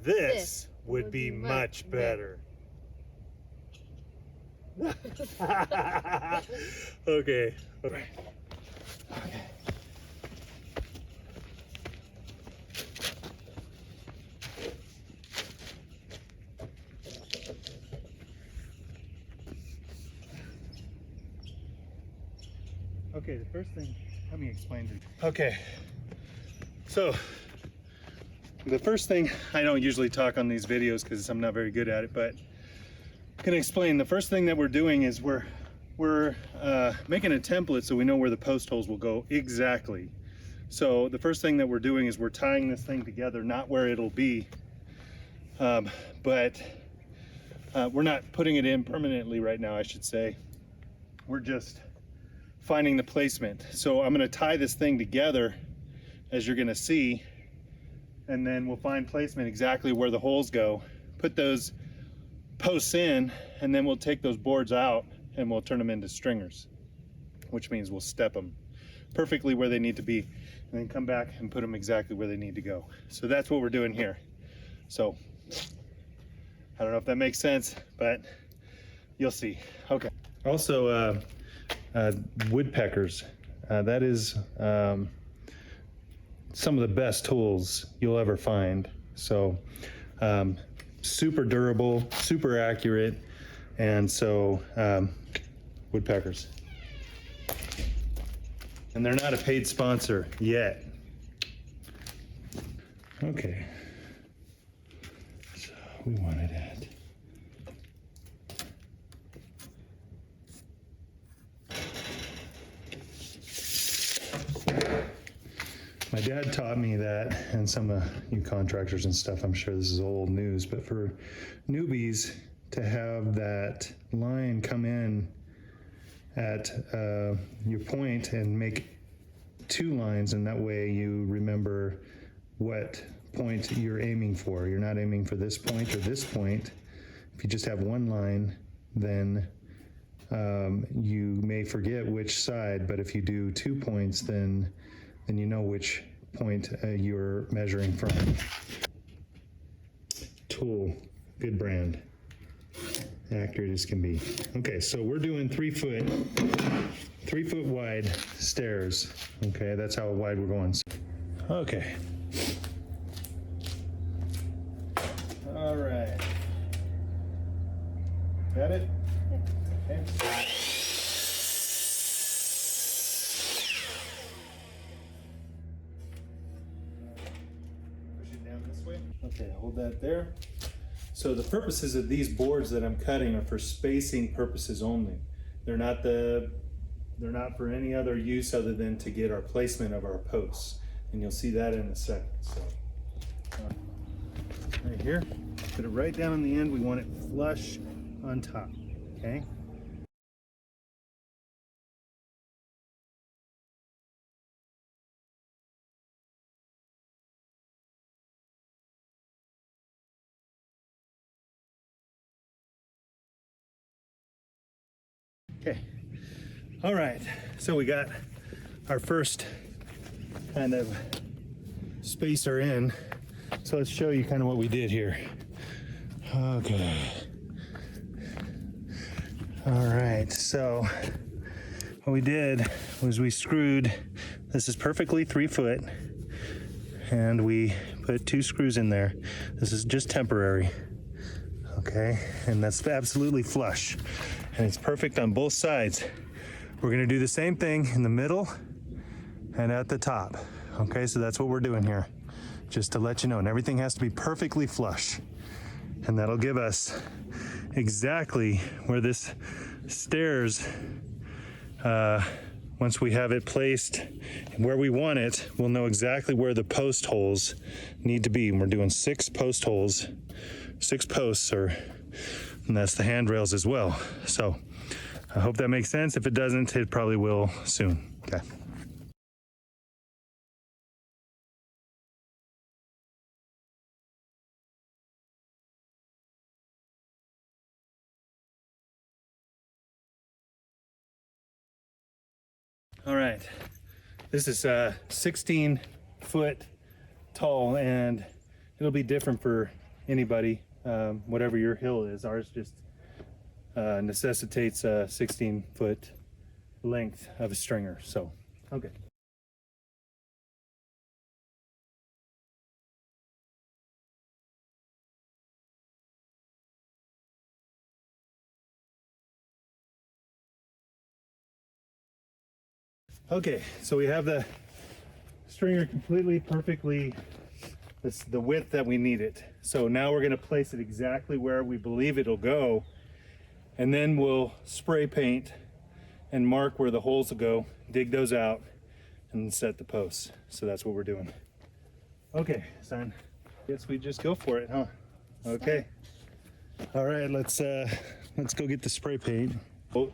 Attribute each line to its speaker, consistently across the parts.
Speaker 1: this would be much better. Okay. Okay. Okay, the first thing, let me explain to you. Okay, so the first thing, I don't usually talk on these videos because I'm not very good at it, but I'm gonna explain. The first thing that we're doing is we're making a template so we know where the post holes will go exactly. So the first thing that we're doing is we're tying this thing together, not where it'll be, but we're not putting it in permanently right now, I should say. We're just finding the placement. So I'm gonna tie this thing together, as you're gonna see, and then we'll find placement exactly where the holes go, put those posts in, and then we'll take those boards out and we'll turn them into stringers, which means we'll step them perfectly where they need to be, and then come back and put them exactly where they need to go. So that's what we're doing here. So I don't know if that makes sense, but you'll see. Okay. Also, woodpeckers. That is some of the best tools you'll ever find. So super durable, super accurate, and so woodpeckers. And they're not a paid sponsor yet. Okay, so we wanted it. My dad taught me that, and some of you contractors and stuff, I'm sure this is old news, but for newbies to have that line come in at your point and make two lines, and that way you remember what point you're aiming for. You're not aiming for this point or this point. If you just have one line, then you may forget which side, but if you do 2 points, then you know which point you're measuring from. Tool, good brand, accurate as can be. Okay, so we're doing 3 foot wide stairs. Okay, that's how wide we're going. Okay. All right. Got it? Okay. Okay, hold that there. So the purposes of these boards that I'm cutting are for spacing purposes only. They're not for any other use other than to get our placement of our posts. And you'll see that in a second. So right here, put it right down on the end. We want it flush on top, okay? Okay, all right, so we got our first kind of spacer in. So let's show you kind of what we did here. Okay. All right, so what we did was we screwed, this is perfectly 3 foot, and we put 2 screws in there. This is just temporary, okay? And that's absolutely flush. And it's perfect on both sides. We're gonna do the same thing in the middle and at the top. Okay, so that's what we're doing here. Just to let you know, and everything has to be perfectly flush. And that'll give us exactly where this stairs, once we have it placed where we want it, we'll know exactly where the post holes need to be. And we're doing 6 post holes, 6 posts, and that's the handrails as well. So I hope that makes sense. If it doesn't, it probably will soon. Okay. All right, this is 16 foot tall, and it'll be different for anybody, whatever your hill is. Ours just necessitates a 16-foot length of a stringer. So, okay. Okay, so we have the stringer completely, perfectly, the width that we need it. So now we're gonna place it exactly where we believe it'll go, and then we'll spray paint and mark where the holes will go, dig those out, and set the posts. So that's what we're doing. Okay, son, guess we just go for it, huh? Okay. All right, let's go get the spray paint. Well,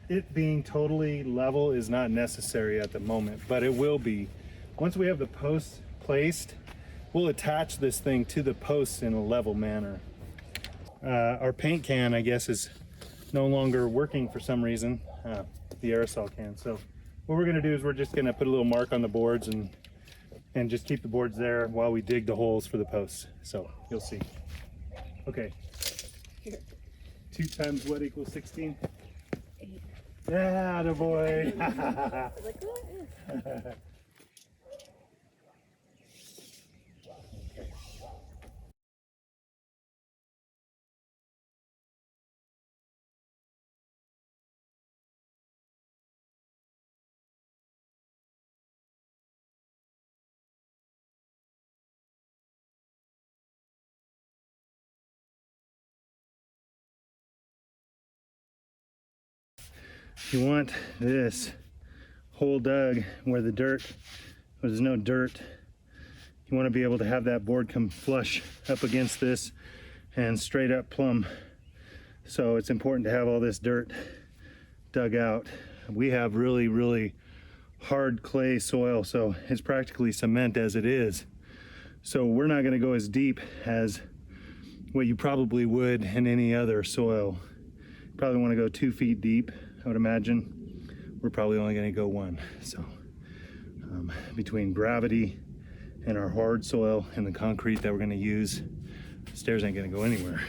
Speaker 1: it being totally level is not necessary at the moment, but it will be. Once we have the posts placed, we'll attach this thing to the posts in a level manner. Our paint can, I guess, is no longer working for some reason, the aerosol can. So what we're gonna do is we're just gonna put a little mark on the boards and just keep the boards there while we dig the holes for the posts. So you'll see. Okay. 2 times what equals 16?
Speaker 2: 8.
Speaker 1: Yeah, the boy. You want this hole dug where there's no dirt. You want to be able to have that board come flush up against this and straight up plumb. So it's important to have all this dirt dug out. We have really, really hard clay soil, so it's practically cement as it is. So we're not going to go as deep as what you probably would in any other soil. You probably want to go 2 feet deep, I would imagine. We're probably only going to go 1. So between gravity and our hard soil and the concrete that we're going to use, the stairs ain't going to go anywhere.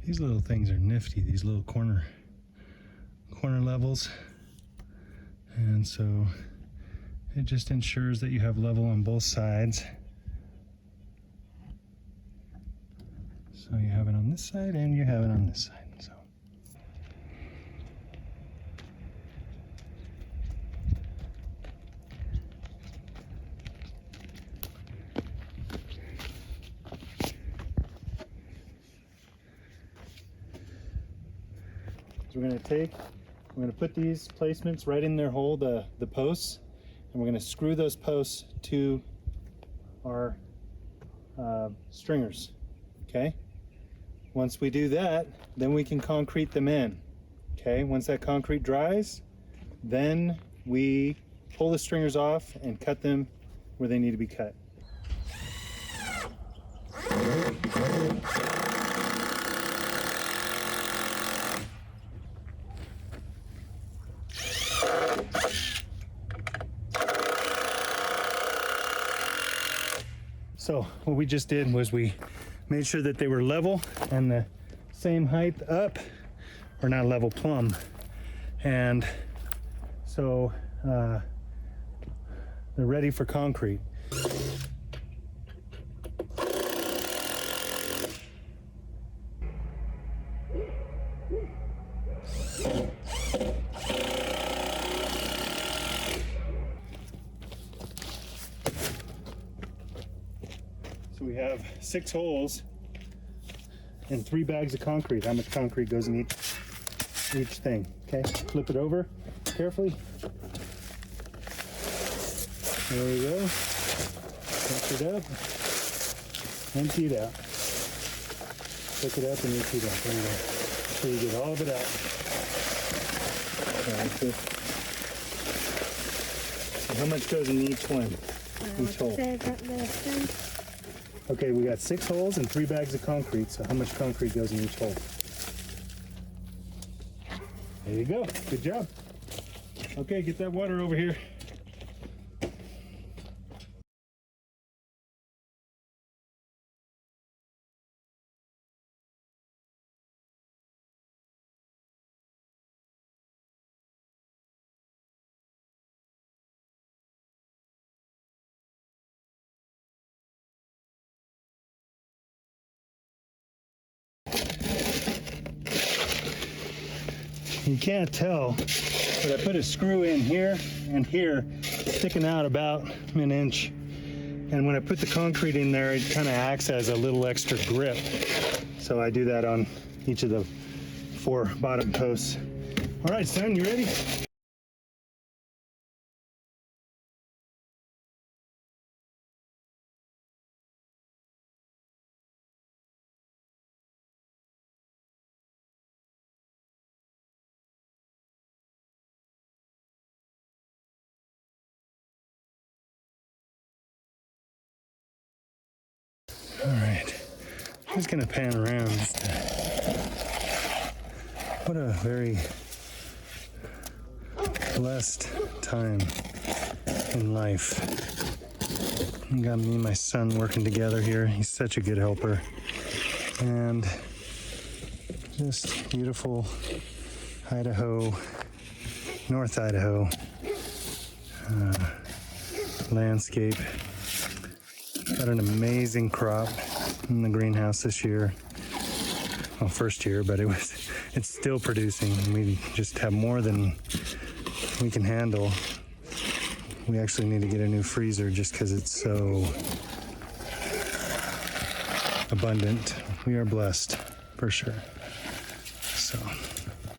Speaker 1: These little things are nifty, these little corner levels. And so it just ensures that you have level on both sides. So you have it on this side and you have it on this side. So we're going to put these placements right in their hole, the posts, and we're going to screw those posts to our stringers. Okay? Once we do that, then we can concrete them in. Okay? Once that concrete dries, then we pull the stringers off and cut them where they need to be cut. So what we just did was we made sure that they were level and the same height up, or not level, plumb. And so they're ready for concrete. So we have 6 holes and 3 bags of concrete. How much concrete goes in each thing? Okay, flip it over carefully. There we go. Catch it up. Empty it out. Pick it up and empty it out. There you go. So you get all of it out. All right, so how much goes in each one? Each hole? Okay, we got 6 holes and 3 bags of concrete. So how much concrete goes in each hole? There you go. Good job. Okay, get that water over here. You can't tell, but I put a screw in here and here, sticking out about an inch. And when I put the concrete in there, it kind of acts as a little extra grip. So I do that on each of the 4 bottom posts. All right, son, you ready? All right, I'm just gonna pan around. What a very blessed time in life. You got me and my son working together here. He's such a good helper. And just beautiful Idaho, North Idaho landscape. Got an amazing crop in the greenhouse this year. Well, first year, but it's still producing. We just have more than we can handle. We actually need to get a new freezer just because it's so abundant. We are blessed, for sure. So.